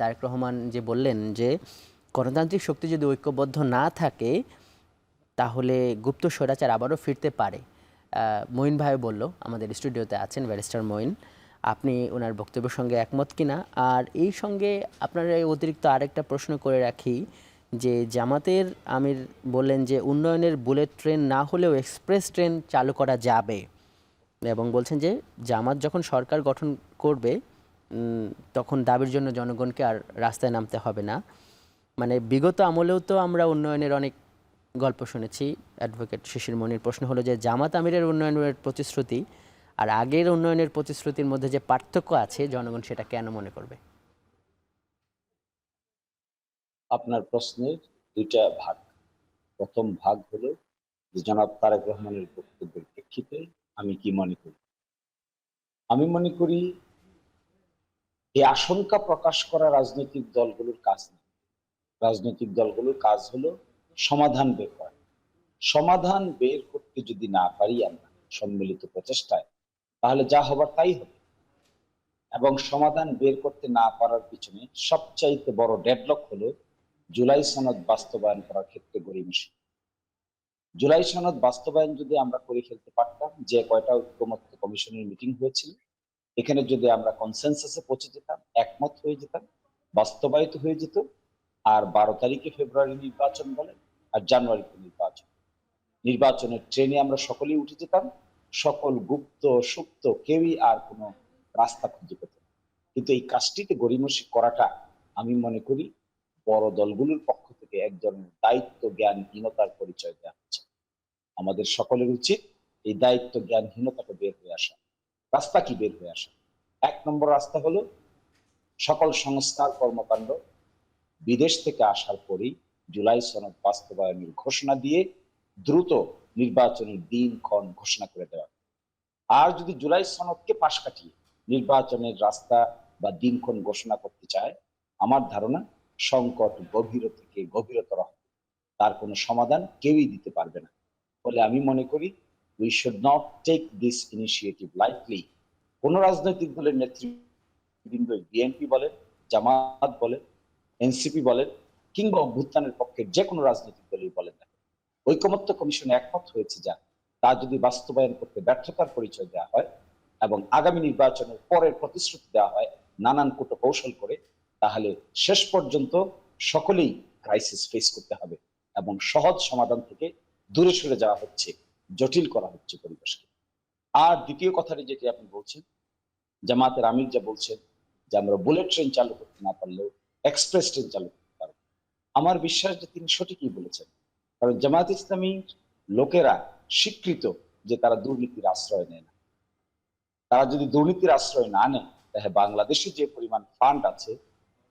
তারেক রহমান যে বললেন যে গণতান্ত্রিক শক্তি যদি ঐক্যবদ্ধ না থাকে তাহলে গুপ্ত স্বৈরাচার আবারও ফিরতে পারে। মঈন ভাই বলল, আমাদের স্টুডিওতে আছেন ব্যারিস্টার মঈন, আপনি ওনার বক্তব্যের সঙ্গে একমত কিনা? আর এই সঙ্গে আপনার এই অতিরিক্ত আরেকটা প্রশ্ন করে রাখি যে জামাতের আমির বললেন যে উন্নয়নের বুলেট ট্রেন না হলেও এক্সপ্রেস ট্রেন চালু করা যাবে এবং বলছেন যে জামাত যখন সরকার গঠন করবে তখন দাবির জন্য জনগণকে আর রাস্তায় নামতে হবে না। মানে বিগত আমলেও তো আমরা উন্নয়নের অনেক গল্প শুনেছি। অ্যাডভোকেট শিশির মনির প্রশ্ন হলো যে জামাত আমিরের উন্নয়নের প্রতিশ্রুতি আর আগের উন্নয়নের প্রতিশ্রুতির মধ্যে যে পার্থক্য আছে জনগণ সেটা কেন মনে করবে? আপনার প্রশ্নের দুইটা ভাগ। প্রথম ভাগ হলো যে জনাব তারেক রহমানের বক্তব্যের প্রেক্ষিতে আমি কি মনে করি। আমি মনে করি এই আশঙ্কা প্রকাশ করা রাজনৈতিক দলগুলোর কাজ না। রাজনৈতিক দলগুলোর কাজ হলো সমাধান বের করা। সমাধান বের করতে যদি না পারি আমরা সম্মিলিত প্রচেষ্টায়, তাহলে যা হবার তাই হবে। এবং সমাধান বের করতে না পারার পিছনে সবচাইতে বড় ডেডলক হলো জুলাই সনদ বাস্তবায়ন করার ক্ষেত্রে গড়িমসি। জুলাই সনদ বাস্তবায়ন যদি আমরা করে ফেলতে পারতাম, যে কয়টা ঐক্যমত্য কমিশনের মিটিং হয়েছিল, এখানে যদি আমরা কনসেনসাসে পৌঁছে যেতাম, একমত হয়ে যেতাম, বাস্তবায়িত হয়ে যেত, আর 12 তারিখে ফেব্রুয়ারি নির্বাচন বলেন আর জানুয়ারিতে নির্বাচনের ট্রেনে আমরা সকলেই উঠে যেতাম, সকল গুপ্ত সুপ্ত কেউই আর কোনো রাস্তা খুঁজে পেত না। কিন্তু এই কাজটিতে গড়িমসি করাটা আমি মনে করি বড় দলগুলোর পক্ষ থেকে এক ধরনের দায়িত্ব জ্ঞানহীনতার পরিচয় দেওয়া হচ্ছে। আমাদের সকলের উচিত এই দায়িত্ব জ্ঞানহীনতাকে বের হয়ে আসা। রাস্তা কি বের হয়ে আসা? 1 নম্বর রাস্তা হলো সকল সংস্কার কর্মকাণ্ড বিদেশ থেকে আসার পরেই জুলাই সনদ বাস্তবায়নের ঘোষণা দিয়ে দ্রুত নির্বাচনের দিনক্ষণ ঘোষণা করে দেওয়া। আর যদি জুলাই সনদকে পাশ কাটিয়ে নির্বাচনের রাস্তা বা দিনক্ষণ ঘোষণা করতে চায়, আমার ধারণা সংকট গভীর থেকে গভীরতর হবে। তার কোনো সমাধান কেউই দিতে পারবে না। ফলে আমি মনে করি we should not take this initiative lightly. কোন রাজনৈতিক দলের নেতৃবৃন্দ, বিএনপি বলেন, জামাত বলেন, এনসিপি বলেন, কিংবা অভ্যুত্থানের পক্ষে যে কোনো রাজনৈতিক দলই বলেন না, ঐকমত্য কমিশনে একমত হয়েছে যা, তা যদি বাস্তবায়ন করতে ব্যর্থতার পরিচয় দেওয়া হয় এবং আগামী নির্বাচনের পরের প্রতিশ্রুতি দেওয়া হয় নানান কৌশল করে, তাহলে শেষ পর্যন্ত সকলেই ক্রাইসিস ফেস করতে হবে এবং সহজ সমাধান থেকে দূরে সরে যাওয়া হচ্ছে, জটিল করা হচ্ছে পরিবেশকে। আর দ্বিতীয় কথাটি যেটি আপনি বলছেন, জামাতের আমির যা বলছেন যে আমরা বুলেট ট্রেন চালু করতে না পারলেও এক্সপ্রেস ট্রেন চালু করতে পারবো, আমার বিশ্বাস যে তিনি সঠিকই বলেছেন। কারণ জামাত ইসলামী লোকেরা স্বীকৃত যে তারা দুর্নীতির আশ্রয় নেয় না। তারা যদি দুর্নীতির আশ্রয় না নেয়, তাহলে বাংলাদেশে যে পরিমাণ ফান্ড আছে,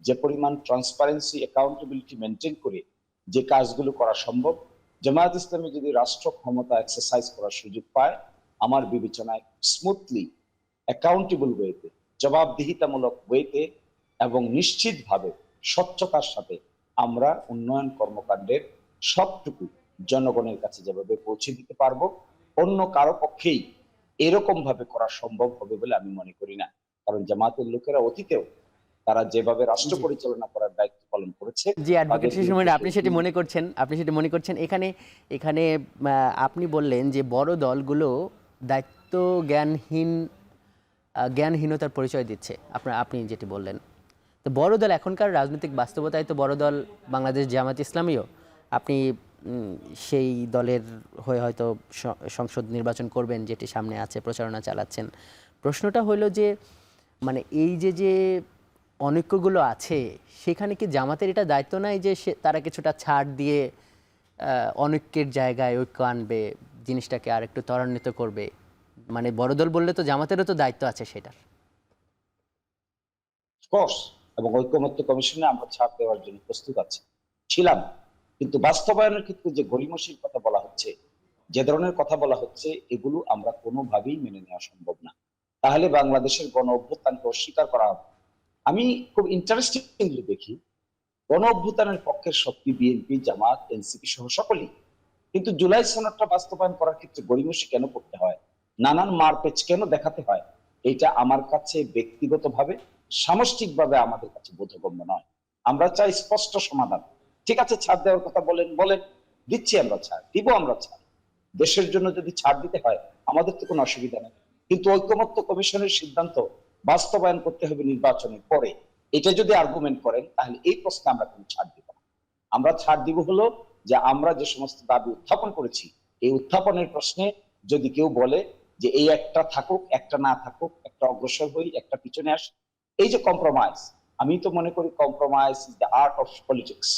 যে পরিমাণ ট্রান্সপারেন্সি অ্যাকাউন্টেবিলিটি মেনটেন করে যে কাজগুলো করা সম্ভব, জামায়াত ইসলামী যদি রাষ্ট্র ক্ষমতা এক্সারসাইজ করার সুযোগ পায়, আমার বিবেচনায় স্মুথলি অ্যাকাউন্টেবল ওয়েতে, জবাবদিহিতামূলক ওয়েতে এবং নিশ্চিতভাবে স্বচ্ছতার সাথে আমরা উন্নয়ন কর্মকাণ্ডের সবটুকু জনগণের কাছে যেভাবে পৌঁছে দিতে পারবো, অন্য কারো পক্ষেই এরকম ভাবে করা সম্ভব হবে বলে আমি মনে করি না। কারণ জামাতের লোকেরা অতীতেও তারা যেভাবে রাষ্ট্র জি পরিচালনা করার দায়িত্ব পালন করেছে, জি অ্যাডভোকেট তাদের শিশির মনির, বিরুদ্ধে আপনি সেটি মনে করছেন, এখানে এখানে আপনি বললেন যে বড় দলগুলো দায়িত্ব জ্ঞানহীনতার পরিচয় দিচ্ছে। আপনি যেটি বললেন, তো বড় দল এখনকার রাজনৈতিক বাস্তবতায় তো বড় দল বাংলাদেশ জামাত ইসলামীও। আপনি সেই দলের হয়ে হয়তো সংসদ নির্বাচন করবেন যেটি সামনে আছে, প্রচারণা চালাচ্ছেন। প্রশ্নটা হলো যে মানে এই যে অনৈক্যগুলো আছে সেখানে কি জামাতের এটা দায়িত্ব নাই যে তারা কিছুটা ছাড় দিয়ে অনৈক্যের জায়গায় ঐক্য আনবে, জিনিসটাকে আর একটু ত্বরান্বিত করবে? মানে বড় দল বললে তো জামাতেরও তো দায়িত্ব আছে সেটার। কোর্স এবং ঐকমত্য কমিশনে আমরা ছাড় দেওয়ার জন্য প্রস্তুত আছি, ছিলাম। কিন্তু বাস্তবায়নের ক্ষেত্রে যে গড়িমসির কথা বলা হচ্ছে, যে ধরনের কথা বলা হচ্ছে, এগুলো আমরা কোনোভাবেই মেনে নেওয়া সম্ভব না। তাহলে বাংলাদেশের গণ অভ্যুত্থানকে অস্বীকার করা হবে। আমি খুব ইন্টারেস্টিংলি দেখি গণ অভ্যুত্থানের পক্ষের শক্তি বিএনপি, জামাত, এনসিপি সহ সকলেই। কিন্তু জুলাই সনদটা বাস্তবায়ন করার ক্ষেত্রে গড়িমসি কেন করতে হয়, নানান মারপেচ কেন দেখাতে হয়, এটা আমার কাছে ব্যক্তিগতভাবে সামষ্টিকভাবে আমাদের কাছে বোধগম্য নয়। আমরা চাই স্পষ্ট সমাধান। ঠিক আছে, ছাড় দেওয়ার কথা বলেন, দিচ্ছি আমরা ছাড়, দিব আমরা ছাড়। দেশের জন্য যদি ছাড় দিতে হয় আমাদের তো কোনো অসুবিধা নেই, কিন্তু ঐকমত্য কমিশনের সিদ্ধান্ত বাস্তবায়ন করতে হবে নির্বাচনের পরে, এটা যদি আর্গুমেন্ট করেন তাহলে এই প্রশ্নে আমরা কোনো ছাড় দিব না। আমরা ছাড় দিব হলো যে আমরা যে সমস্ত দাবি উত্থাপন করেছি এই উত্থাপনের প্রশ্নে যদি কেউ বলে যে এই একটা থাকুক, একটা না থাকুক, একটা অগ্রসর হই, একটা পিছনে আসি, এই যে কম্প্রোমাইজ, আমি তো মনে করি compromise is the art of politics,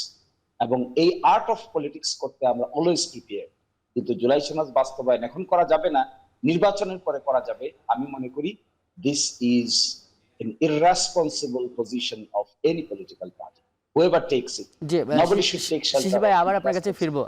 এবং এই আর্ট অফ পলিটিক্স করতে আমরা অলওয়েজ প্রিপেয়ার। কিন্তু জুলাই সনদ বাস্তবায়ন এখন করা যাবে না, নির্বাচনের পরে করা যাবে। আমি মনে করি this is an irresponsible position of any political party. Whoever takes it, G nobody should take shelter শিশির ভাই, of আবার আপনার কাছে irresponsibility. ফিরবো।